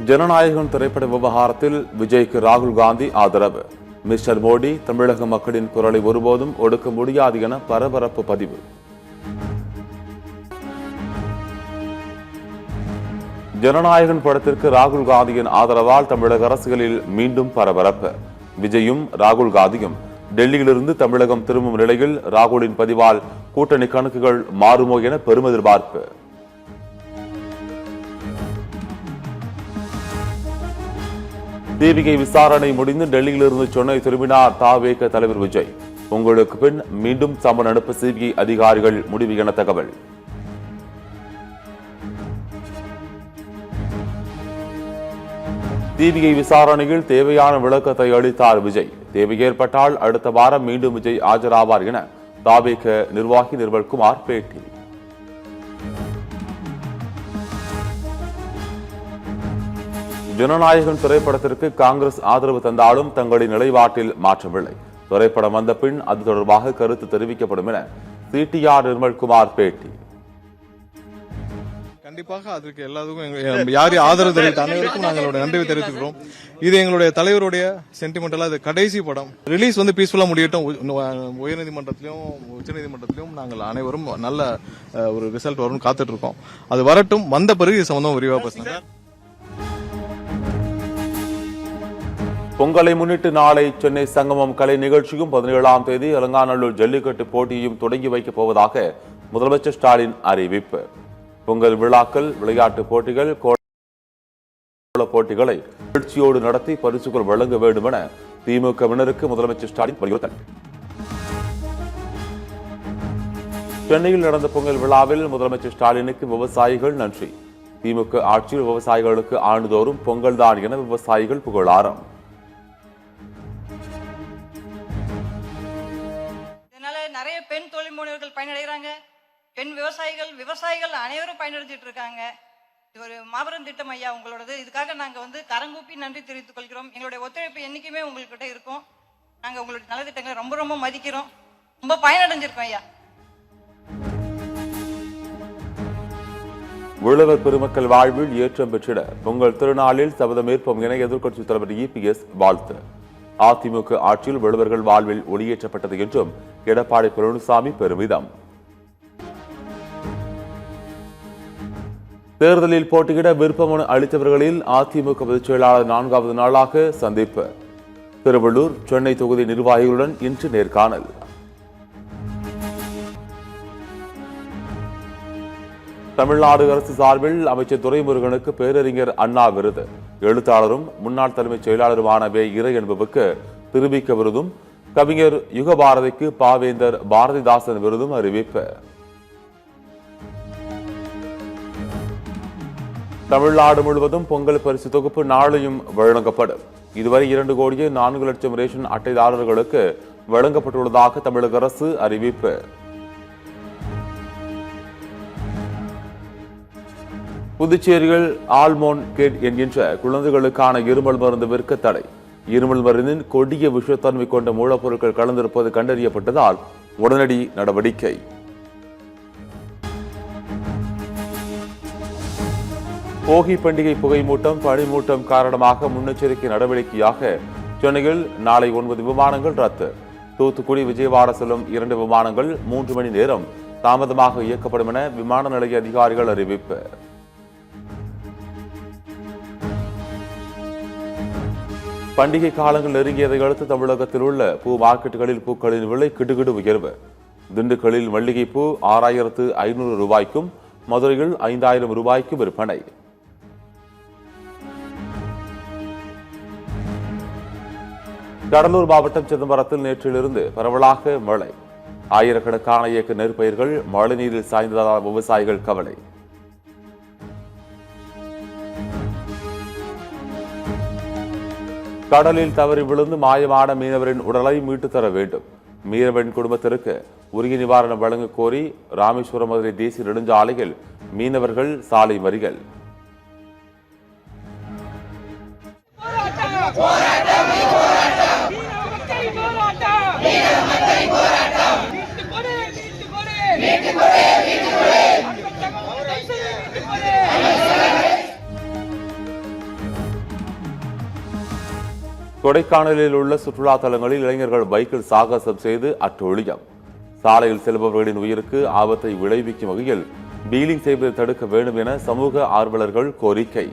ஜனநாயகம் திரைப்பட விவகாரத்தில் விஜய்க்கு ராகுல் காந்தி ஆதரவு. மிஸ்டர் மோடி தமிழக மக்களின் குரலை ஒருபோதும் ஒடுக்க முடியாது என பரபரப்பு பதிவு. ஜனநாயகன் படத்திற்கு ராகுல் காந்தியின் ஆதரவால் தமிழக அரசியலில் மீண்டும் பரபரப்பு. விஜயும் ராகுல் காந்தியும் டெல்லியிலிருந்து தமிழகம் திரும்பும் நிலையில் ராகுலின் பதிவால் கூட்டணி கணக்குகள் மாறுமோ என பெரும் எதிர்பார்ப்பு. சிபிஐ விசாரணை முடிந்து டெல்லியிலிருந்து சென்னை திரும்பினார் தவேக தலைவர் விஜய். உங்களுக்கு பின் மீண்டும் சம்மன் அனுப்ப சிபிஐ அதிகாரிகள் முடிவு என தகவல். சிபிஐ விசாரணையில் தேவையான விளக்கத்தை அளித்தார் விஜய். தேவை ஏற்பட்டால் அடுத்த வாரம் மீண்டும் விஜய் ஆஜராவார் என தவேக நிர்வாகி நிர்மல்குமார் பேட்டி. ஜனநாயகம் திரைப்படத்திற்கு காங்கிரஸ் ஆதரவு தந்தாலும் தங்களின் நிலைப்பாட்டில் மாற்றமில்லை. திரைப்படம் வந்த பின் அது தொடர்பாக கருத்து தெரிவிக்கப்படும் என சிடிஆர் நிர்மல்குமார் பேட்டி. கண்டிப்பாக அதற்கு எல்லாத்துக்கும் யார் ஆதரவு தெரிவித்த அனைவருக்கும் நாங்களோட நன்றி தெரிவித்துக்கிறோம். இது எங்களுடைய தலைவருடைய சென்டிமெண்டலா இது கடைசி படம். ரிலீஸ் வந்து பீஸ்ஃபுல்லா முடியட்டும். உயர்நீதிமன்றத்திலும் உச்சநீதிமன்றத்திலும் நாங்கள் அனைவரும் நல்ல ஒரு ரிசல்ட் வரும் காத்துட்டு இருக்கோம். அது வரட்டும். வந்த பிறகு இது சம்பந்தம் விரிவா பேசுங்க. பொங்கலை முன்னிட்டு நாளை சென்னை சங்கமம் கலை நிகழ்ச்சியும் 17ஆம் தேதி அலங்காநல்லூர் ஜல்லிக்கட்டு போட்டியையும் தொடங்கி வைக்கப் போவதாக முதலமைச்சர் ஸ்டாலின் அறிவிப்பு. பொங்கல் விழாக்கள், விளையாட்டுப் போட்டிகள், கோல போட்டிகளை நிகழ்ச்சியோடு நடத்தி பரிசுகள் வழங்க வேண்டும் என திமுகவினருக்கு முதலமைச்சர் ஸ்டாலின் வலியுறுத்தல். சென்னையில் நடந்த பொங்கல் விழாவில் முதலமைச்சர் ஸ்டாலினுக்கு விவசாயிகள் நன்றி. திமுக ஆட்சியில் விவசாயிகளுக்கு ஆண்டுதோறும் பொங்கல் தான் என விவசாயிகள் புகழாரம். நிறைய பெண் தொழில் முனைவர்கள் பயனடைகிறாங்க. பெண் விவசாயிகள் அனைவரும் பயனடைஞ்சிட்டு இருக்காங்க. இது ஒரு மாபெரும் திட்டம் ஐயா உங்களோடது. இதுக்காக நாங்க கரங்கூப்பி நன்றி தெரிவித்துக் கொள்கிறோம். எங்களுடைய ஒத்துழைப்பு என்னைக்குமே உங்ககிட்ட இருக்கும். நாங்க உங்களுடைய நலத்திட்டங்களை ரொம்ப ரொம்ப மதிக்கிறோம். ரொம்ப பயனடைஞ்சிருக்கோம் ஐயா. உழவர் பெருமக்கள் வாழ்வில் ஏற்றம் பெற்றிட பொங்கல் திருநாளில் சபதமேற்போம் என எதிர்க்கட்சித் தலைவர் இபிஎஸ் வாழ்த்து. அதிமுக ஆட்சியில் உழவர்கள் வாழ்வில் ஒளியேற்றப்பட்டது என்றும் எடப்பாடி பழனிசாமி பெருமிதம். தேர்தலில் போட்டியிட விருப்பமனு அளித்தவர்களில் அதிமுக பொதுச் செயலாளர் 4வது நாளாக சந்திப்பு. திருவள்ளூர், சென்னை தொகுதி நிர்வாகிகளுடன் இன்று நேர்காணல். தமிழ்நாடு அரசு சார்பில் அமைச்சர் துரைமுருகனுக்கு பேரறிஞர் அண்ணா விருது. எழுத்தாளரும் முன்னாள் தலைமைச் செயலாளருமான வே. இறை என்பவருக்கு திருவிக்க விருதும், கவிஞர் யுகபாரதிக்கு பாவேந்தர் பாரதிதாசன் விருதும் அறிவிப்பு. தமிழ்நாடு முழுவதும் பொங்கல் பரிசு தொகுப்பு நாளையும் வழங்கப்படும். இதுவரை 2,04,00,000 ரேஷன் அட்டைதாரர்களுக்கு வழங்கப்பட்டுள்ளதாக தமிழக அரசு அறிவிப்பு. புதுச்சேரியில் ஆல்மோன் கேட் என்கின்ற குழந்தைகளுக்கான இருமல் மருந்து விற்க தடை. இருமல் மருந்தின் கொடிய விஷத்தன்மை கொண்ட மூலப்பொருட்கள் கலந்திருப்பது கண்டறியப்பட்டதால் உடனடி நடவடிக்கை. போகி பண்டிகை புகைமூட்டம், பனிமூட்டம் காரணமாக முன்னெச்சரிக்கை நடவடிக்கையாக சென்னையில் நாளை 9 விமானங்கள் ரத்து. தூத்துக்குடி, விஜயவாடா செல்லும் 2 விமானங்கள் 3 மணி நேரம் தாமதமாக இயக்கப்படும் என விமான நிலைய அதிகாரிகள் அறிவிப்பு. பண்டிகை காலங்கள் நெருங்கியதை அடுத்து தமிழகத்தில் உள்ள பூ மார்க்கெட்டுகளில் பூக்களின் விலை கிடுகிடு உயர்வு. திண்டுக்கல்லில் மல்லிகைப்பூ 6,500 ரூபாய்க்கும், மதுரையில் 5,000 ரூபாய்க்கும் விற்பனை. கடலூர் மாவட்டம் சிதம்பரத்தில் நேற்றிலிருந்து பரவலாக மழை. ஆயிரக்கணக்கான ஏக்கர் நெற்பயிர்கள் மழைநீரில் சாய்ந்ததால் விவசாயிகள் கவலை. கடலில் தவறி விழுந்து மாயமான மீனவரின் உடலை மீட்டு தர வேண்டும். மீனவரின் குடும்பத்திற்கு உரிய நிவாரணம் வழங்க கோரி ராமேஸ்வரம் மதுரை தேசிய நெடுஞ்சாலையில் மீனவர்கள் சாலை மறியல். கொடைக்கானலில் உள்ள சுற்றுலா தலங்களில் இளைஞர்கள் பைக்கில் சாகசம் செய்து அட்டூழியம். சாலையில் செல்பவர்களின் உயிருக்கு ஆபத்தை விளைவிக்கும் வகையில் பீலிங் செய்வதை தடுக்க வேண்டும் என சமூக ஆர்வலர்கள் கோரிக்கை.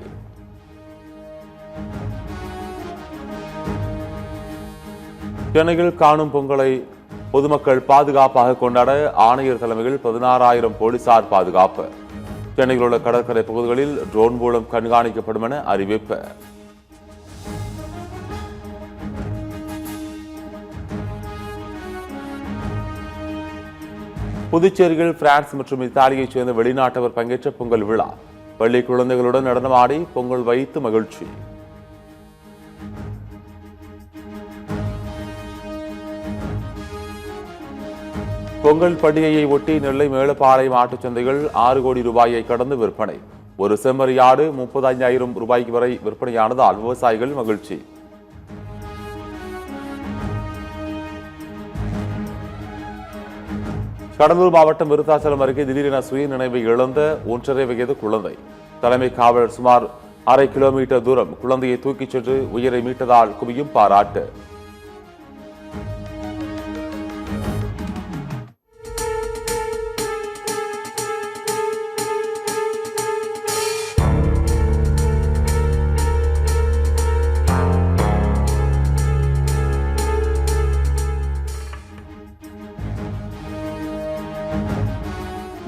சென்னையில் காணும் பொங்கலை பொதுமக்கள் பாதுகாப்பாக கொண்டாட ஆணையர் தலைமையில் 16,000 போலீசார் பாதுகாப்பு. சென்னையில் உள்ள கடற்கரை பகுதிகளில் ட்ரோன் மூலம் கண்காணிக்கப்படும் என அறிவிப்பு. புதுச்சேரியில் பிரான்ஸ் மற்றும் இத்தாலியைச் சேர்ந்த வெளிநாட்டவர் பங்கேற்ற பொங்கல் விழா. பள்ளி குழந்தைகளுடன் நடனமாடி பொங்கல் வைத்து மகிழ்ச்சி. பொங்கல் பண்டிகையை ஒட்டி நெல்லை மேலப்பாளையம் மாட்டுச் சந்தைகள் 6 கோடி ரூபாயை கடந்து விற்பனை. ஒரு செம்மறி ஆடு 35,000 ரூபாய்க்கு வரை விற்பனையானதால் விவசாயிகள் மகிழ்ச்சி. கடலூர் மாவட்டம் விருத்தாச்சலம் அருகே திடீரென சுய நினைவை இழந்த 1.5 வயது குழந்தை. தலைமை காவலர் சுமார் 1/2 கிலோமீட்டர் தூரம் குழந்தையை தூக்கிச் சென்று உயிரை மீட்டதால் குவியும் பாராட்டு.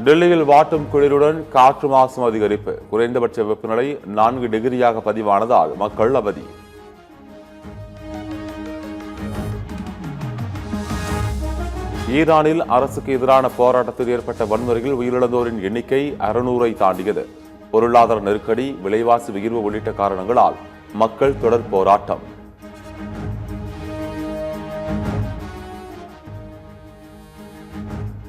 டெல்லியில் வாட்டும் குளிருடன் காற்று மாசும் அதிகரிப்பு. குறைந்தபட்ச வெப்பநிலை 4 டிகிரியாக பதிவானதால் மக்கள் அவதி. ஈரானில் அரசுக்கு எதிரான போராட்டத்தில் ஏற்பட்ட வன்முறையில் உயிரிழந்தோரின் எண்ணிக்கை 600-ஐ தாண்டியது. பொருளாதார நெருக்கடி, விலைவாசி உயர்வு உள்ளிட்ட காரணங்களால் மக்கள் தொடர் போராட்டம்.